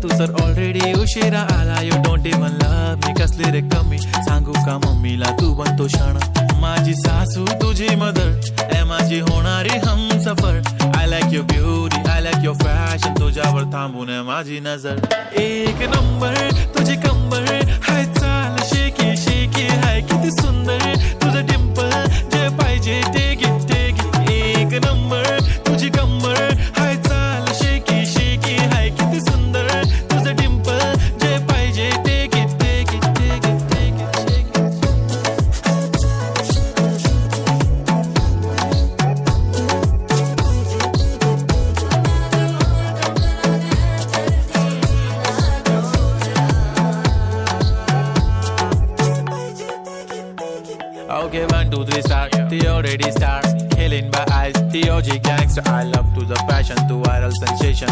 तू तर ऑलरेडी उशिरा आला. You don't even love me, कसली रे कमी सांगू का मम्मीला तू बनतो क्षण. माझी सासू तुझी मदर ए माझी होणारी Humsafar. I like your beauty, I like your fashion, तुझ्यावर थांबून माझी नजर. एक नंबर तुझी कंबर हाय, चाल शेकी शेकी हाय, किती सुंदर तुझं डिंपल, जे पाहिजे ते घे ते घे. एक नंबर तुझी कंबर हाय, चाल शेकी शेकी हाय, किती सुंदर तुझं डिंपल, जे पाहिजे ते घे ते घे ते घे ते घे. Okay, 1, 2, 3, start. The already start. Killing by eyes. The OG gangster. I love to the passion, to viral sensation.